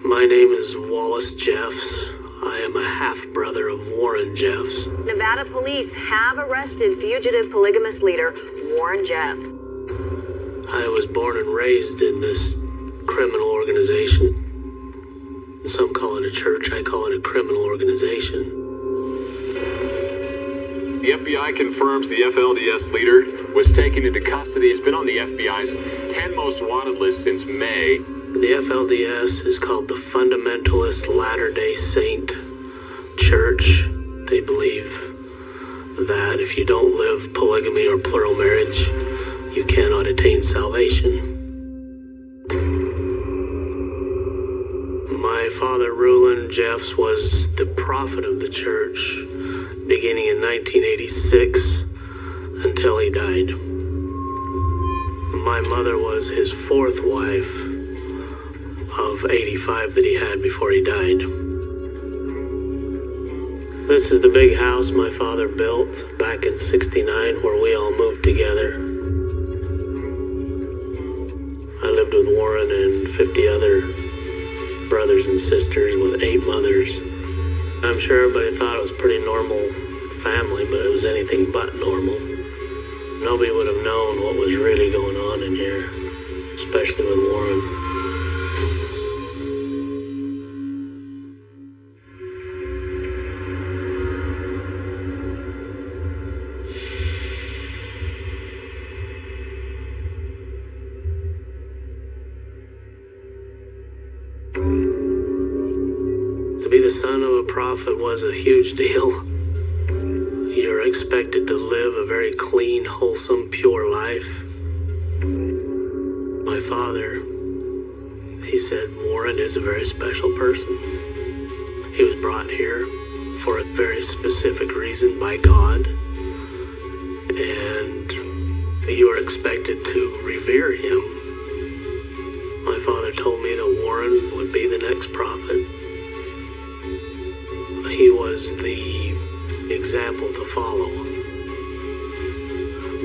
My name is Wallace Jeffs. I am a half-brother of Warren Jeffs. Nevada police have arrested fugitive polygamous leader Warren Jeffs. I was born and raised in this criminal organization. Some call it a church, I call it a criminal organization. The FBI confirms the FLDS leader was taken into custody. He's been on the FBI's 10 most wanted list since May. The FLDS is called the Fundamentalist Latter-day Saint Church. They believe that if you don't live polygamy or plural marriage, you cannot attain salvation. My father, Rulon Jeffs, was the prophet of the church, beginning in 1986 until he died. My mother was his fourth wife of 85 that he had before he died. This is the big house my father built back in '69 where we all moved together. I lived with Warren and 50 other brothers and sisters with 8 mothers. I'm sure everybody thought it was a pretty normal family, but it was anything but normal. Nobody would have known what was really going on in here, especially with Warren. To be the son of a prophet was a huge deal. You're expected to live a very clean, wholesome, pure life. My father, he said Warren is a very special person. He was brought here for a very specific reason by God, and you were expected to revere him. My father told me that Warren would be the next prophet. He was the example to follow.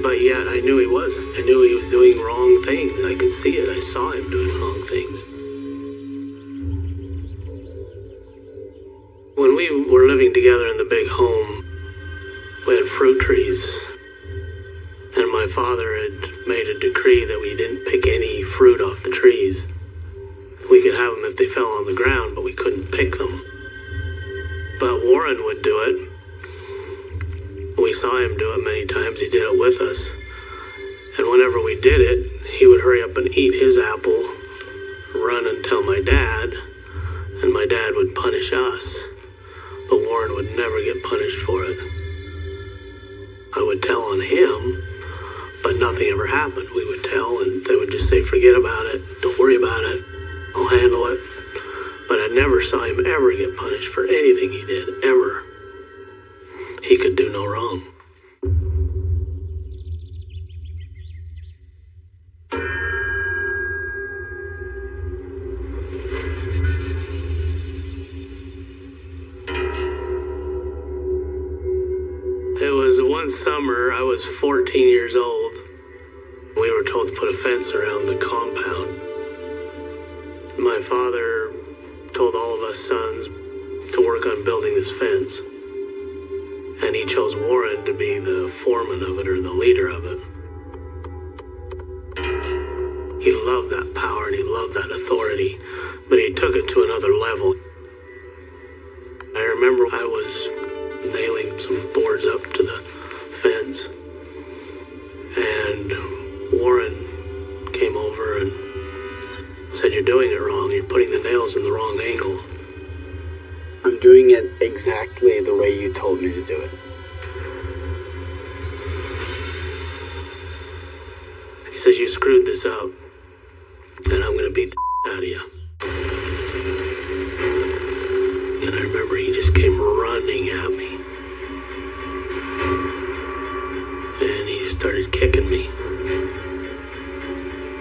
But yet I knew he wasn't. I knew he was doing wrong things. I could see it. I saw him doing wrong things. When we were living together in the big home, we had fruit trees. And my father had made a decree that we didn't pick any fruit off the trees. We could have them if they fell on the ground, but we couldn't pick them. But Warren would do it. We saw him do it many times. He did it with us. And whenever we did it, he would hurry up and eat his apple, run and tell my dad, and my dad would punish us. But Warren would never get punished for it. I would tell on him, but nothing ever happened. We would tell, and they would just say, forget about it. Don't worry about it. I'll handle it. But I never saw him ever get punished for anything he did, ever. He could do no wrong. It was one summer, I was 14 years old. We were told to put a fence around the compound. My father told all of us sons to work on building this fence. And he chose Warren to be the foreman of it, or the leader of it. He loved that power and he loved that authority, but he took it to another level. I remember I was nailing some boards up to the fence, and Warren came over and said, "You're doing it wrong. You're putting the nails in the wrong angle." I'm doing it exactly the way you told me to do it. He says, "You screwed this up, and I'm going to beat the out of you." And I remember he just came running at me. And he started kicking me.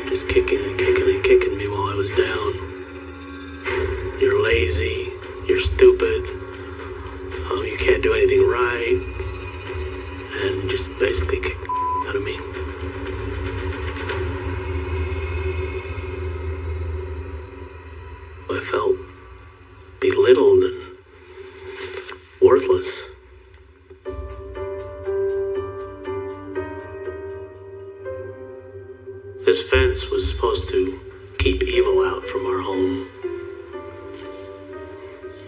Just kicking and kicking and kicking me while I was down. "You're lazy. You're stupid. You can't do anything right." And just basically kicked the out of me. I felt belittled and worthless. This fence was supposed to keep evil out from our home.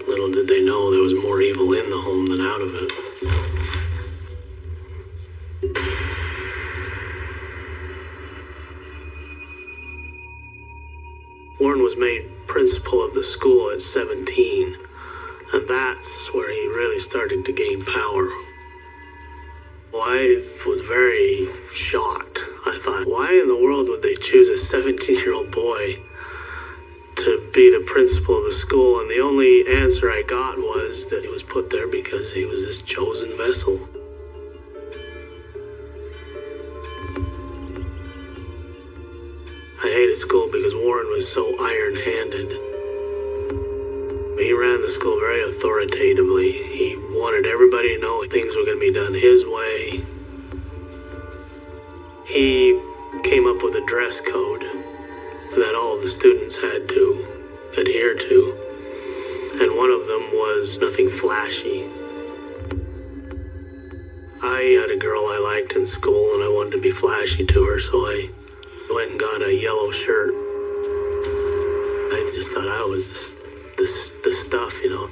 Little did they know there was more evil in the home than out of it. Warren was made principal of the school at 17, and that's where he really started to gain power. Well, I was very shocked. I thought, why in the world would they choose a 17-year-old boy to be the principal of the school? And the only answer I got was that he was put there because he was this chosen vessel. I hated school because Warren was so iron-handed. He ran the school very authoritatively. He wanted everybody to know things were going to be done his way. He came up with a dress code that all of the students had to adhere to. And one of them was nothing flashy. I had a girl I liked in school and I wanted to be flashy to her, so I went and got a yellow shirt. I just thought I was the stuff, you know.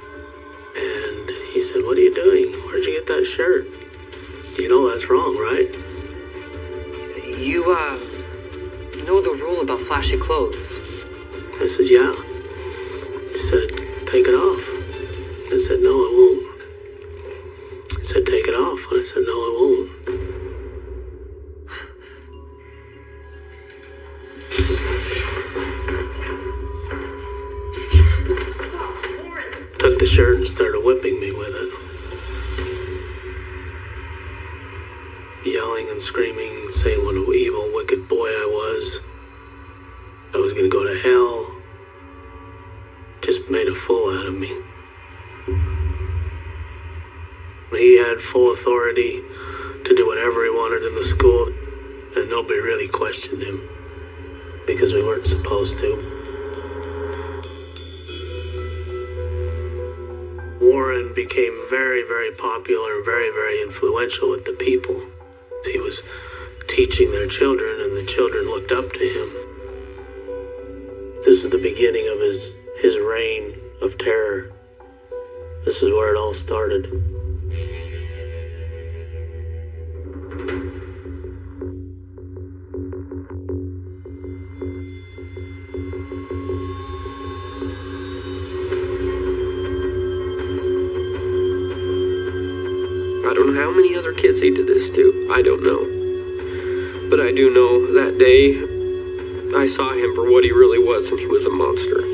And he said, "What are you doing? Where'd you get that shirt? You know that's wrong, right?" You know the rule about flashy clothes? I said, "Yeah." He said, "Take it off." I said, "No, I won't." He said, "Take it off." And I said, "No, I won't." Took the shirt and started whipping me with it. Yelling and screaming, saying what an evil, wicked boy I was. I was gonna go to hell. Just made a fool out of me. He had full authority to do whatever he wanted in the school, and nobody really questioned him because we weren't supposed to. Warren became very, very popular and very, very influential with the people. He was teaching their children, and the children looked up to him. This was the beginning of his reign of terror. This is where it all started. I don't know how many other kids he did this to. I don't know. But I do know that day I saw him for what he really was, and he was a monster.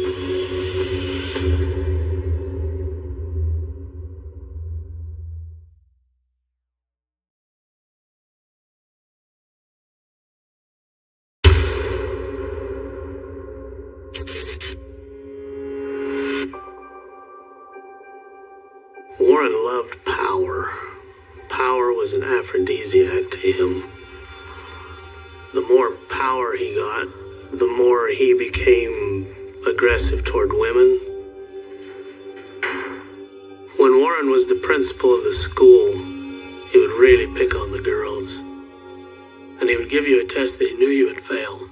Warren loved power. Power was an aphrodisiac to him. The more power he got, the more he became aggressive toward women. When Warren was the principal of the school, he would really pick on the girls. And he would give you a test that he knew you would fail,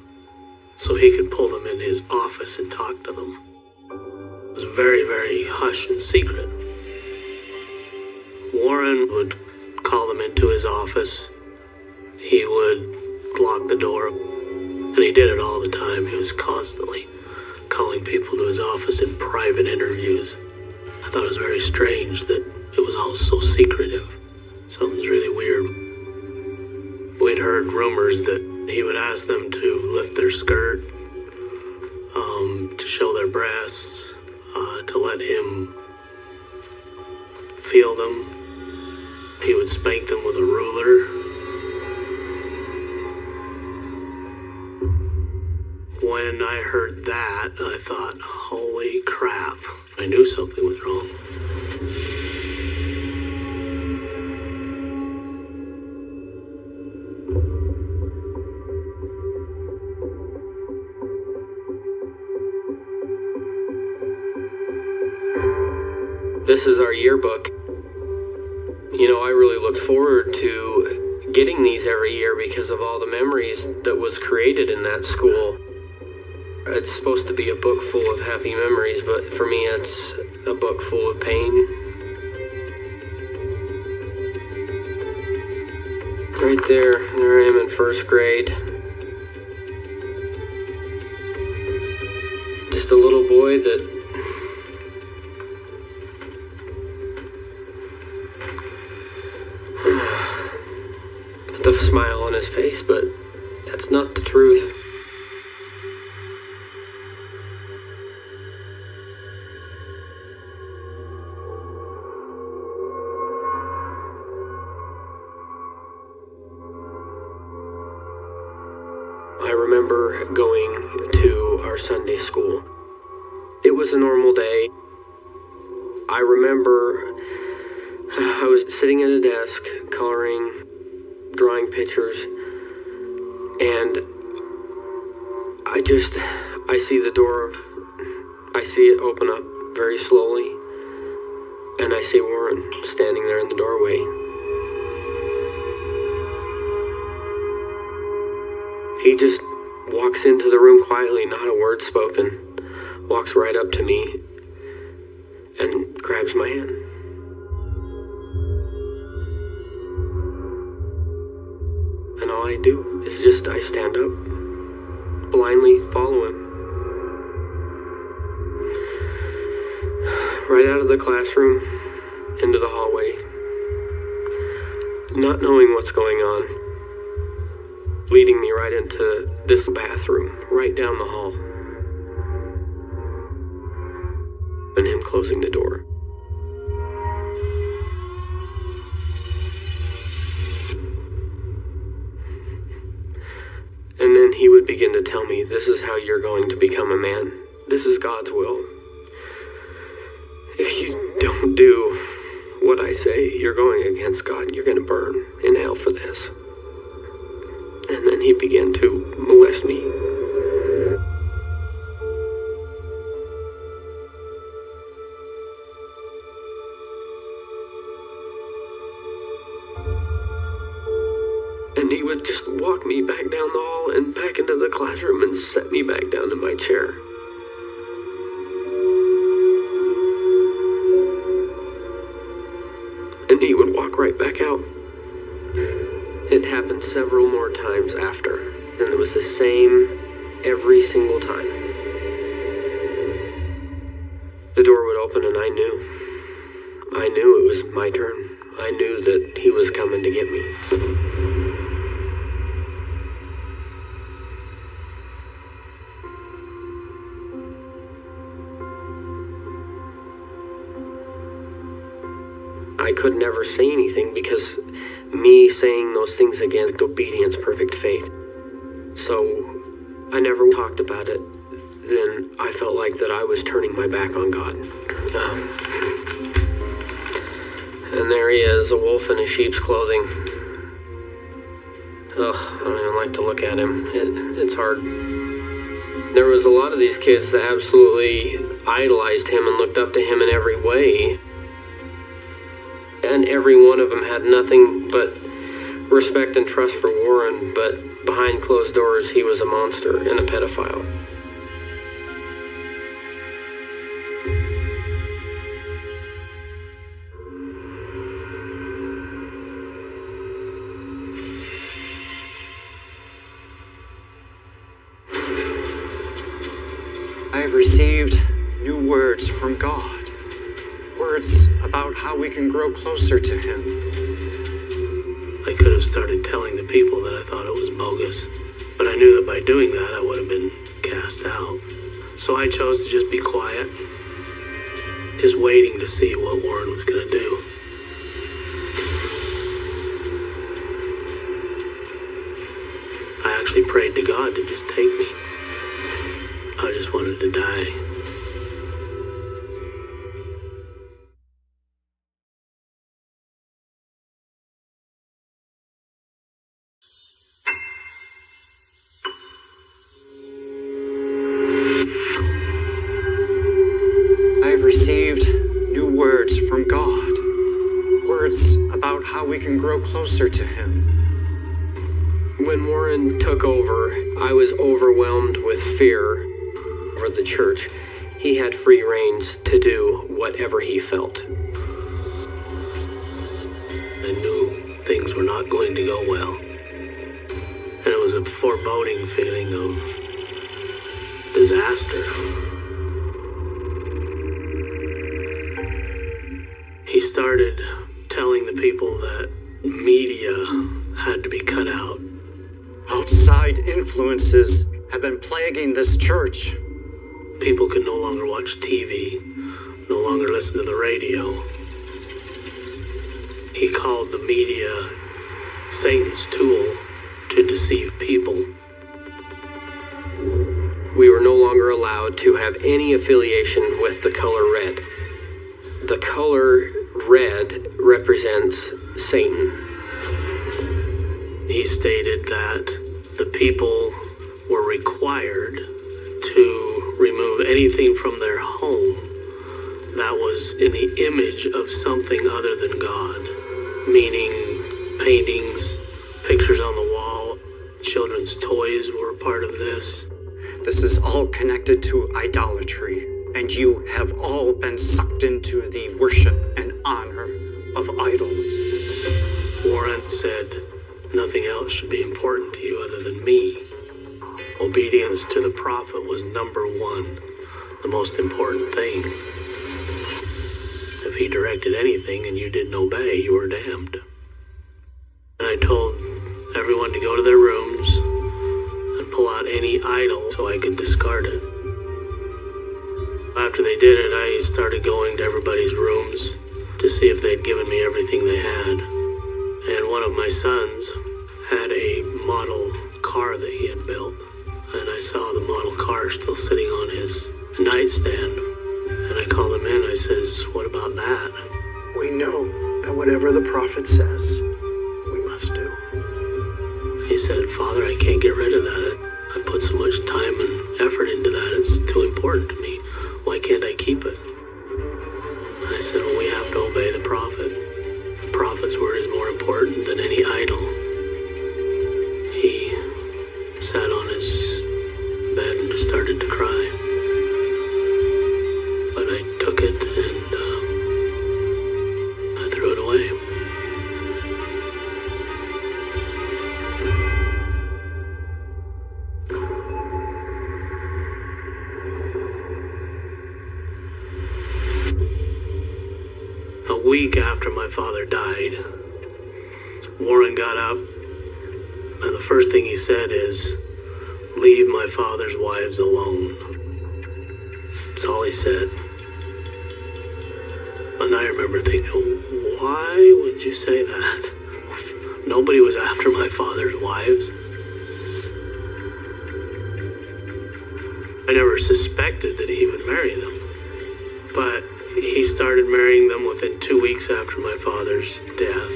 so he could pull them in his office and talk to them. It was very, very hush and secret. Warren would call them into his office. He would lock the door, and he did it all the time. He was constantly calling people to his office in private interviews. I thought it was very strange that it was all so secretive. Something's really weird. We'd heard rumors that he would ask them to lift their skirt, to show their breasts, to let him feel them. He would spank them with a ruler. When I heard that, I thought, holy crap. I knew something was wrong. This is our yearbook. You know, I really looked forward to getting these every year because of all the memories that was created in that school. It's supposed to be a book full of happy memories, but for me it's a book full of pain. Right there I am in first grade. Just a little boy that with a smile on his face, but that's not the truth. I remember going to our Sunday school. It was a normal day. I remember I was sitting at a desk, coloring, drawing pictures, and I see the door, I see it open up very slowly, and I see Warren standing there in the doorway. He just walks into the room quietly, not a word spoken, walks right up to me and grabs my hand. And all I do is I stand up, blindly follow him. Right out of the classroom, into the hallway, not knowing what's going on, leading me right into this bathroom, right down the hall, and him closing the door. And then he would begin to tell me, this is how you're going to become a man. This is God's will. If you don't do what I say, you're going against God and you're going to burn in hell for this. And then he began to molest me. And he would just walk me back down the hall and back into the classroom and set me back down in my chair. And he would walk right back out. It happened several more times after, and it was the same every single time. The door would open and I knew it was my turn. I knew that he was coming to get me. I could never say anything because me saying those things against obedience, perfect faith. So I never talked about it. Then I felt like that I was turning my back on God. And there he is, a wolf in a sheep's clothing. Ugh, I don't even like to look at him. It's hard. There was a lot of these kids that absolutely idolized him and looked up to him in every way. And every one of them had nothing but respect and trust for Warren, but behind closed doors, he was a monster and a pedophile. I have received new words from God. Words about how we can grow closer to Him. I could have started telling the people that I thought it was bogus, but I knew that by doing that I would have been cast out. So I chose to just be quiet, just waiting to see what Warren was going to do. I actually prayed to God to just take me. I just wanted to die. I have received new words how we can grow closer to Him. When Warren took over, I was overwhelmed with fear over the church. He had free reins to do whatever he felt. I knew things were not going to go well. And it was a foreboding feeling of disaster. He started telling the people that media had to be cut out. Outside influences have been plaguing this church. People could no longer watch TV, no longer listen to the radio. He called the media Satan's tool to deceive people. We were no longer allowed to have any affiliation with the color red. The color red represents Satan. He stated that the people were required to remove anything from their home that was in the image of something other than God, meaning paintings, pictures on the wall, children's toys were a part of this. This is all connected to idolatry, and you have all been sucked into the worship and honor of idols. Warren said nothing else should be important to you other than me. Obedience to the prophet was number one, the most important thing. If he directed anything and you didn't obey, you were damned. And I told everyone to go to their rooms and pull out any idol so I could discard it. After they did it, I started going to everybody's rooms to see if they'd given me everything they had. And one of my sons had a model car that he had built. And I saw the model car still sitting on his nightstand. And I called him in. I says, "What about that?" We know that whatever the prophet says, we must do. He said, "Father, I can't get rid of that. I put so much time and effort into that. It's too important to me. Why can't I keep it?" And I said, "Well, we have to obey the prophet. The prophet's word is more important than any idol." He sat on his bed and just started to cry. But I took it and I threw it away. A week after my father died, Warren got up, and the first thing he said is, "Leave my father's wives alone." That's all he said. And I remember thinking, why would you say that? Nobody was after my father's wives. I never suspected that he would marry them. But he started marrying them within 2 weeks after my father's death.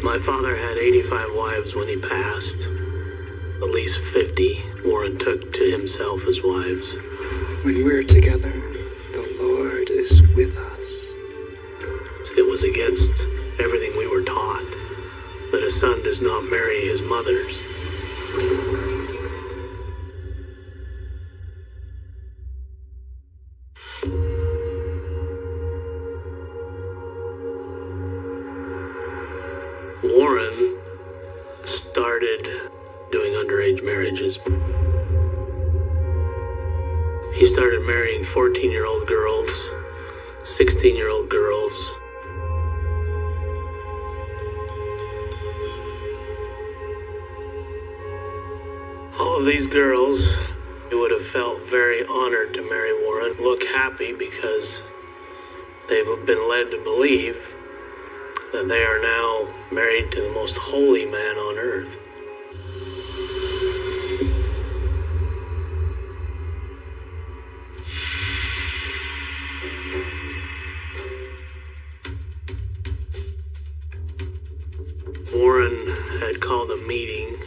My father had 85 wives when he passed. At least 50 Warren took to himself as wives. When we're together, the Lord is with us. It was against everything we were taught, that a son does not marry his mother's. Warren started doing underage marriages. He started marrying 14-year-old girls, 16-year-old girls. All of these girls would have felt very honored to marry Warren, look happy because they've been led to believe that they are now married to the most holy man on earth. Warren had called a meeting.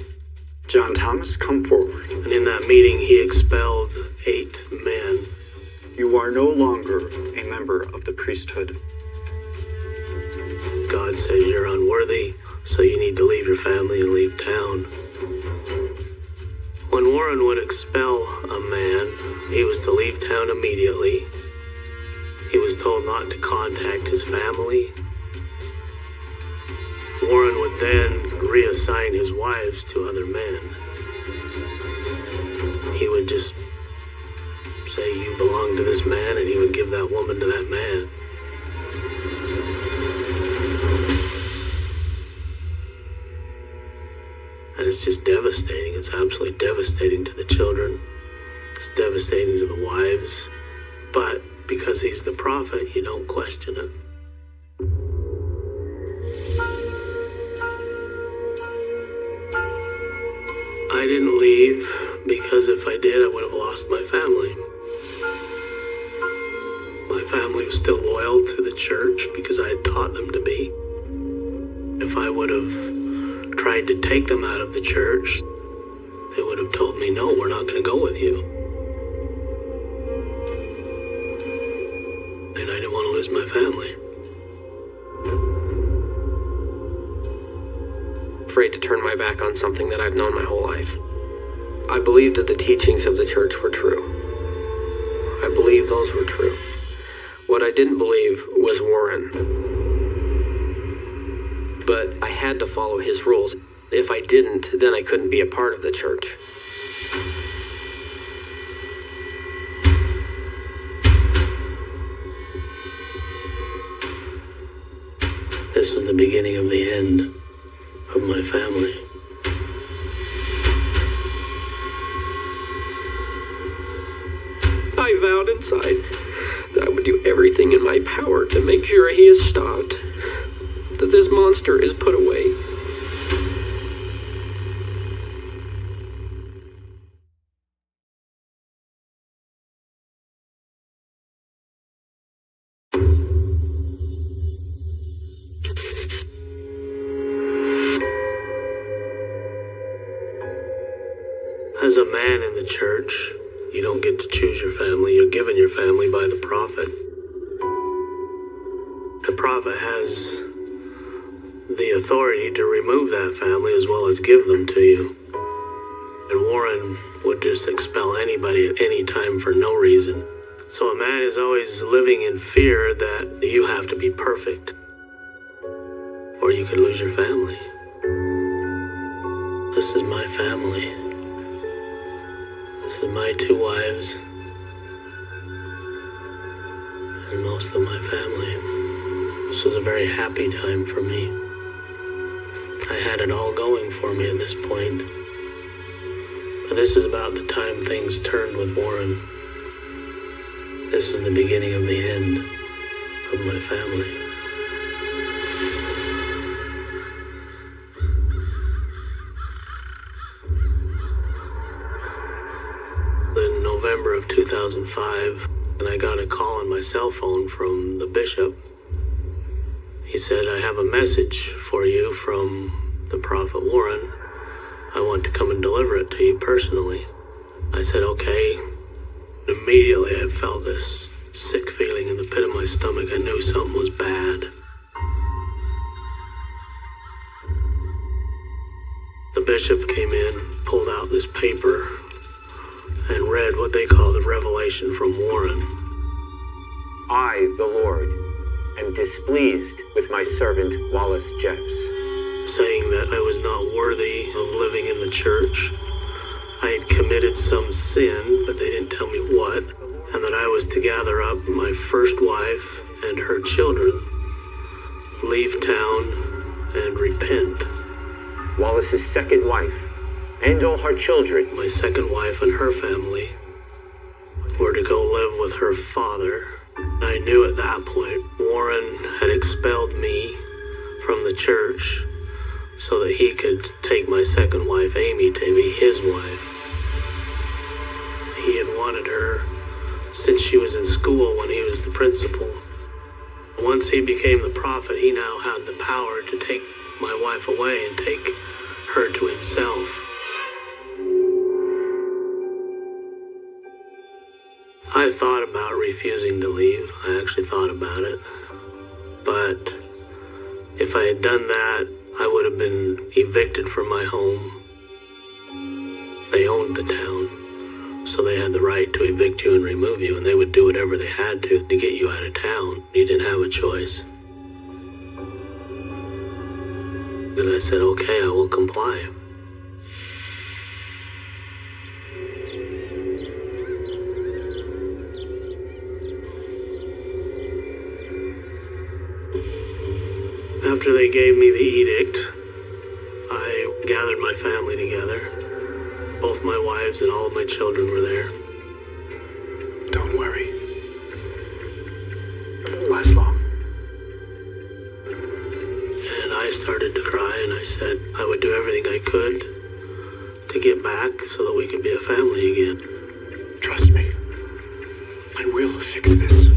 John Thomas, come forward. And in that meeting, he expelled 8 men. You are no longer a member of the priesthood. God says you're unworthy, so you need to leave your family and leave town. When Warren would expel a man, he was to leave town immediately. He was told not to contact his family. Warren would then reassign his wives to other men. He would just say, you belong to this man, and he would give that woman to that man. And it's just devastating. It's absolutely devastating to the children. It's devastating to the wives. But because he's the prophet, you don't question it. I didn't leave because if I did, I would have lost my family. My family was still loyal to the church because I had taught them to be. If I would have tried to take them out of the church, they would have told me, no, we're not going to go with you. And I didn't want to lose my family. Afraid to turn my back on something that I've known my whole life. I believed that the teachings of the church were true. I believed those were true. What I didn't believe was Warren. But I had to follow his rules. If I didn't, then I couldn't be a part of the church. This was the beginning of the end of my family. I vowed inside that I would do everything in my power to make sure he is stopped, that this monster is put away. As a man in the church, you don't get to choose your family. You're given your family by the prophet. The prophet has the authority to remove that family as well as give them to you. And Warren would just expel anybody at any time for no reason. So a man is always living in fear that you have to be perfect, or you could lose your family. This is my family. This is my 2 wives and most of my family. This was a very happy time for me. I had it all going for me at this point. But this is about the time things turned with Warren. This was the beginning of the end of my family. In November of 2005, and I got a call on my cell phone from the bishop. He said, I have a message for you from the prophet Warren. I want to come and deliver it to you personally. I said, okay. Immediately I felt this sick feeling in the pit of my stomach. I knew something was bad. The bishop came in, pulled out this paper, and read what they call the revelation from Warren. I, the Lord, am displeased with my servant Wallace Jeffs, saying that I was not worthy of living in the church. I had committed some sin, but they didn't tell me what, and that I was to gather up my first wife and her children, leave town, and repent. Wallace's second wife, and all her children. My second wife and her family were to go live with her father. I knew at that point Warren had expelled me from the church so that he could take my second wife, Amy, to be his wife. He had wanted her since she was in school when he was the principal. Once he became the prophet, he now had the power to take my wife away and take her to himself. I thought about refusing to leave. I actually thought about it. But If I had done that, I would have been evicted from my home. They owned the town, so they had the right to evict you and remove you, and they would do whatever they had to get you out of town. You didn't have a choice. And I said, okay, I will comply. After they gave me the edict, I gathered my family together. Both my wives and all of my children were there. Don't worry. It won't last long. And I started to cry, and I said I would do everything I could to get back so that we could be a family again. Trust me. I will fix this.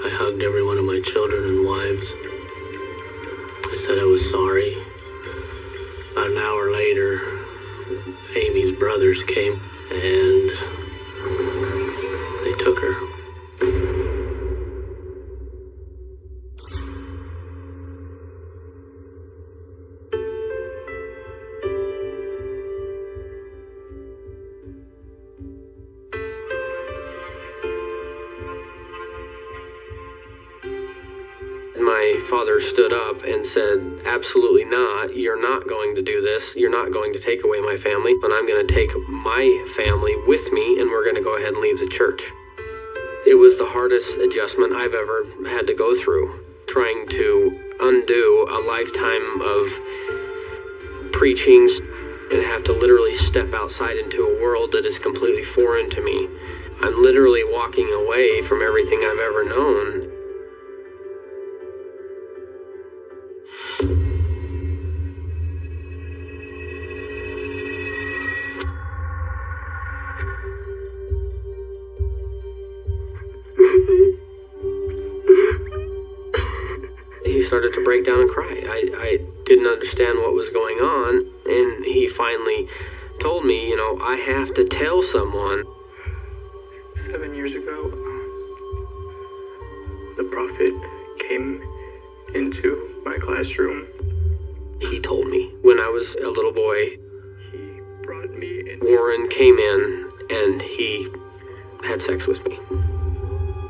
I hugged every one of my children and wives. I said I was sorry. About an hour later, Amy's brothers came and they took her. My father stood up and said, absolutely not, you're not going to do this, you're not going to take away my family, but I'm going to take my family with me and we're going to go ahead and leave the church. It was the hardest adjustment I've ever had to go through, trying to undo a lifetime of preachings and have to literally step outside into a world that is completely foreign to me. I'm literally walking away from everything I've ever known. He started to break down and cry. I didn't understand what was going on, and he finally told me, you know, I have to tell someone. 7 years ago, the prophet came into my classroom. He told me when I was a little boy, He brought me in. Warren came in and he had sex with me.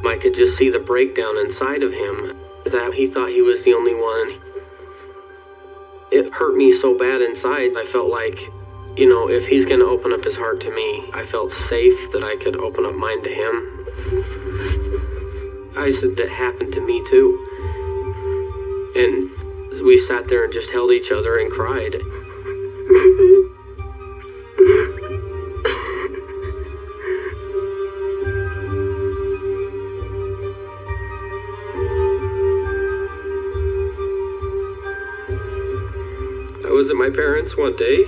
I could just see the breakdown inside of him, that he thought he was the only one. It hurt me so bad inside. I felt like, you know, if he's going to open up his heart to me, I felt safe that I could open up mine to him. I said that happened to me too. And we sat there and just held each other and cried. I was at my parents' one day,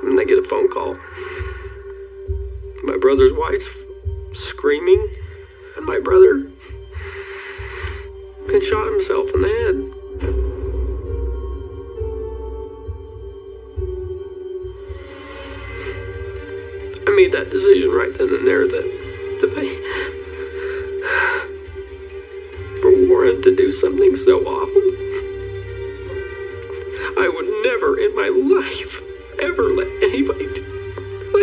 and I get a phone call. My brother's wife screaming, and my brother had shot himself in the head. I made that decision right then and there that for Warren to do something so awful, I would never in my life ever let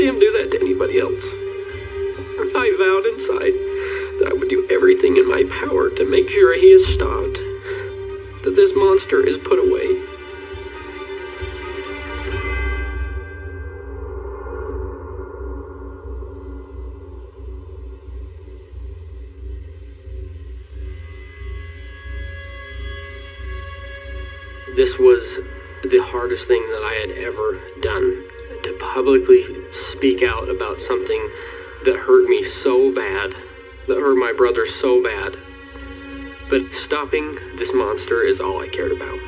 him do that to anybody else. I vowed inside that I would do everything in my power to make sure he is stopped, that this monster is put away. This was the hardest thing that I had ever done, to publicly speak out about something that hurt me so bad, that hurt my brother so bad. But stopping this monster is all I cared about.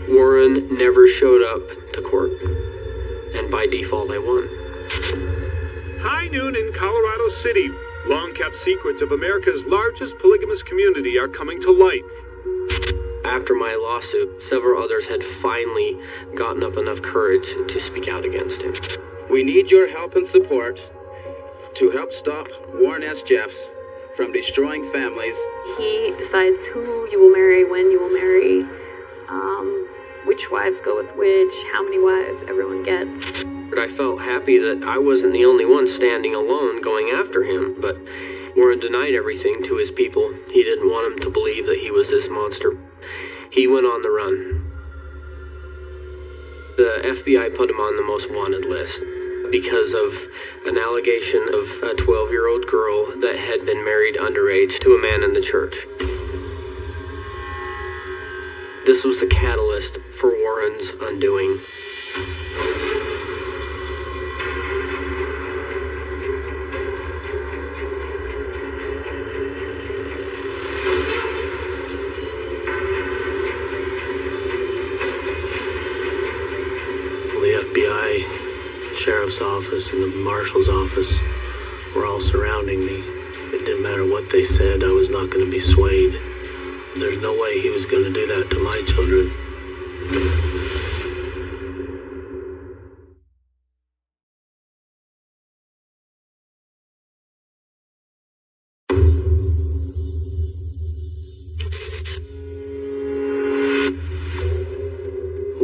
Warren never showed up to court, and by default I won. High noon in Colorado City. Long-kept secrets of America's largest polygamous community are coming to light. After my lawsuit, several others had finally gotten up enough courage to speak out against him. We need your help and support. to help stop Warren S. Jeffs from destroying families. He decides who you will marry, when you will marry, which wives go with which, how many wives everyone gets. I felt happy that I wasn't the only one standing alone going after him, but Warren denied everything to his people. He didn't want them to believe that he was this monster. He went on the run. The FBI put him on the most wanted list because of an allegation of a 12-year-old girl that had been married underage to a man in the church. This was the catalyst for Warren's undoing. The FBI, sheriff's office, and the marshal's office were all surrounding me. It didn't matter what they said, I was not going to be swayed. There's no way he was going to do that to my children.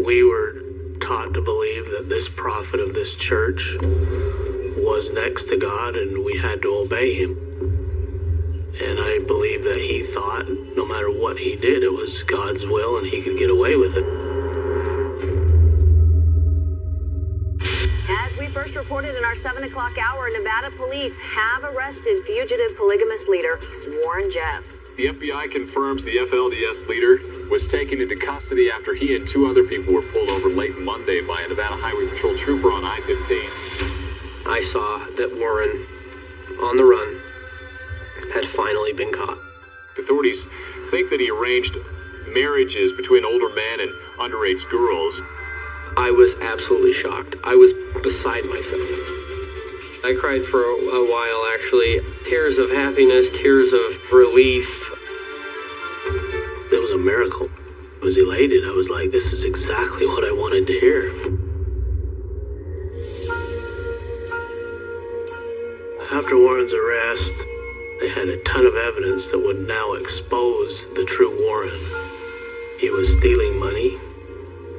We were taught to believe that this prophet of this church was next to God and we had to obey him. And I believe that he thought no matter what he did, it was God's will and he could get away with it. As we first reported in our 7 o'clock hour, Nevada police have arrested fugitive polygamous leader Warren Jeffs. The FBI confirms the FLDS leader was taken into custody after he and 2 other people were pulled over late Monday by a Nevada Highway Patrol trooper on I-15. I saw that Warren, on the run, had finally been caught. Authorities think that he arranged marriages between older men and underage girls. I was absolutely shocked. I was beside myself. I cried for a while, actually. Tears of happiness, tears of relief. It was a miracle. I was elated. I was like, this is exactly what I wanted to hear. After Warren's arrest, they had a ton of evidence that would now expose the true Warren. He was stealing money.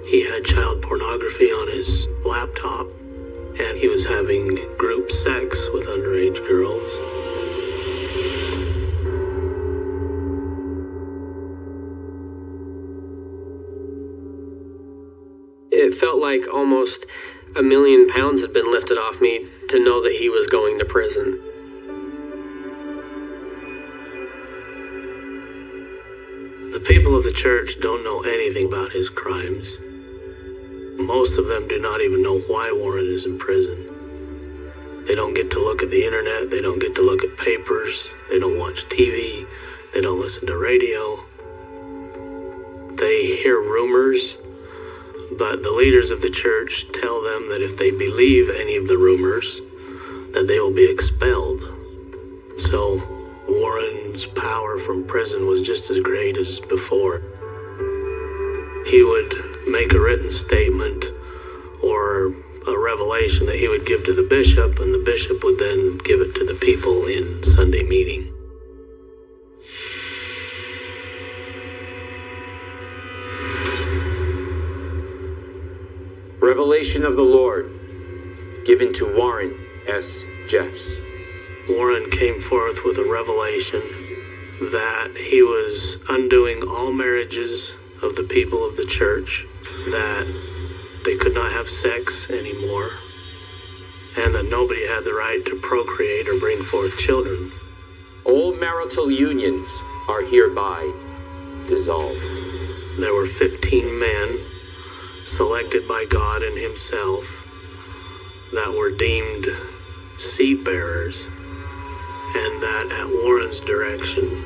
He had child pornography on his laptop. And he was having group sex with underage girls. It felt like almost 1 million pounds had been lifted off me to know that he was going to prison. The people of the church don't know anything about his crimes. Most of them do not even know why Warren is in prison. They don't get to look at the internet, they don't get to look at papers, they don't watch TV, they don't listen to radio. They hear rumors, but the leaders of the church tell them that if they believe any of the rumors, that they will be expelled. So Warren's power from prison was just as great as before. He would make a written statement or a revelation that he would give to the bishop, and the bishop would then give it to the people in Sunday meeting. Revelation of the Lord, given to Warren S. Jeffs. Warren came forth with a revelation that he was undoing all marriages of the people of the church, that they could not have sex anymore, and that nobody had the right to procreate or bring forth children. All marital unions are hereby dissolved. There were 15 men selected by God and himself that were deemed seed bearers, and that at Warren's direction,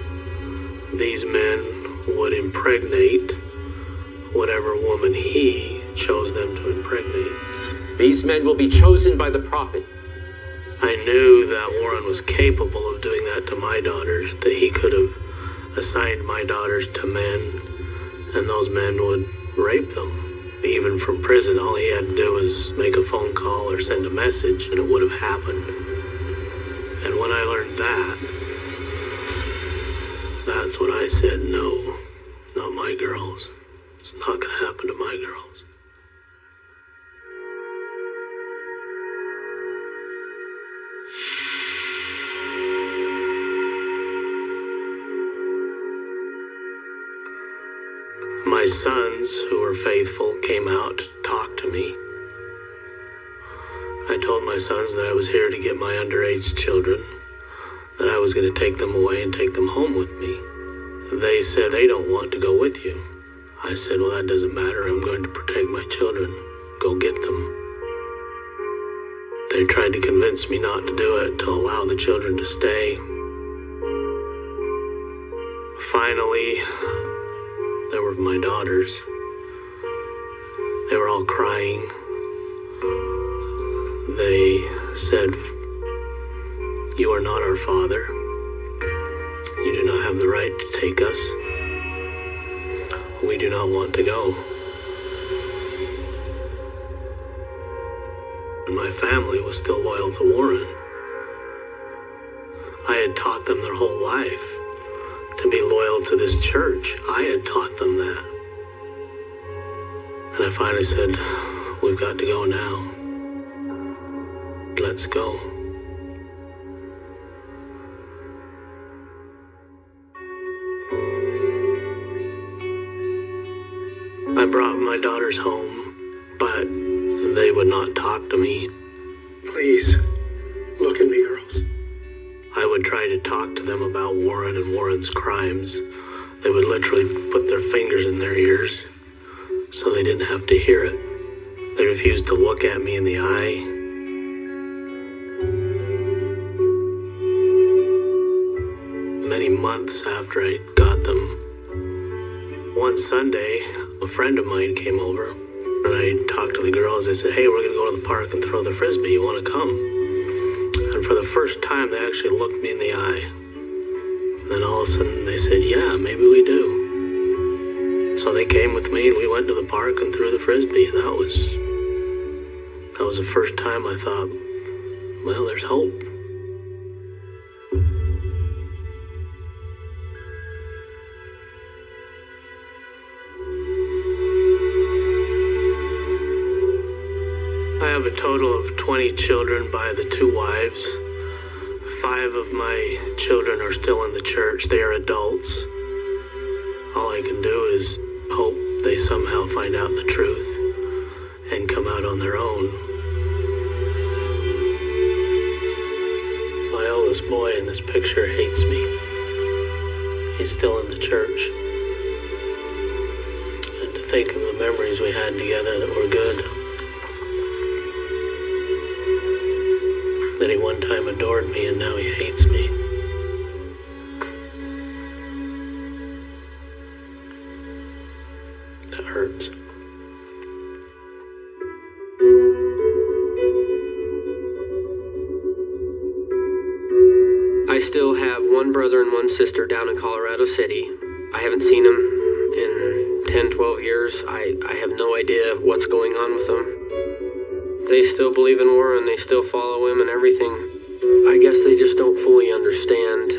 these men would impregnate whatever woman he chose them to impregnate. These men will be chosen by the prophet. I knew that Warren was capable of doing that to my daughters, that he could have assigned my daughters to men, and those men would rape them. Even from prison, all he had to do was make a phone call or send a message, and it would have happened. when I learned that, that's when I said, no, not my girls. It's not gonna happen to my girls. My sons, who were faithful, came out to talk to me. I told my sons that I was here to get my underage children, that I was going to take them away and take them home with me. They said they don't want to go with you. I said, well, that doesn't matter. I'm going to protect my children. Go get them. They tried to convince me not to do it, to allow the children to stay. Finally, there were my daughters. They were all crying. They said, you are not our father. You do not have the right to take us. We do not want to go. And my family was still loyal to Warren. I had taught them their whole life to be loyal to this church. I had taught them that. And I finally said, we've got to go now. Let's go. I brought my daughters home, but they would not talk to me. Please, look at me, girls. I would try to talk to them about Warren and Warren's crimes. They would literally put their fingers in their ears so they didn't have to hear it. They refused to look at me in the eye. Many months after I got them, one Sunday, a friend of mine came over and I talked to the girls. I said, hey, we're going to go to the park and throw the frisbee. You want to come? And for the first time, they actually looked me in the eye. And then all of a sudden, they said, yeah, maybe we do. So they came with me, and we went to the park and threw the frisbee. That was the first time I thought, well, there's hope. I have a total of 20 children by the 2 wives. 5 of my children are still in the church. They are adults. All I can do is hope they somehow find out the truth and come out on their own. My oldest boy in this picture hates me. He's still in the church. And to think of the memories we had together that were good. That he one time adored me and now he hates me. That hurts. I still have one brother and one sister down in Colorado City. I haven't seen them in 10, 12 years. I have no idea what's going on with them. They still believe in Warren, they still follow him and everything. I guess they just don't fully understand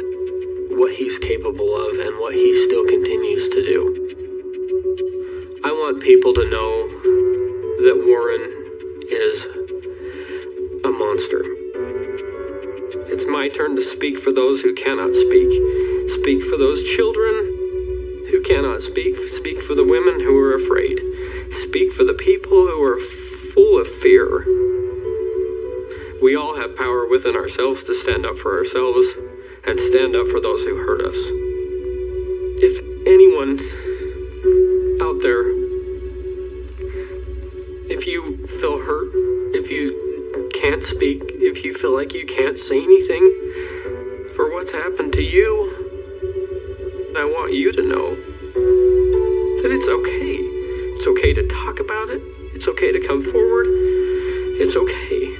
what he's capable of and what he still continues to do. I want people to know that Warren is a monster. It's my turn to speak for those who cannot speak. Speak for those children who cannot speak. Speak for the women who are afraid. Speak for the people who are full of fear. We all have power within ourselves to stand up for ourselves and stand up for those who hurt us. If anyone out there, if you feel hurt, if you can't speak, if you feel like you can't say anything for what's happened to you, I want you to know that it's okay. It's okay to talk about it. It's okay to come forward. It's okay.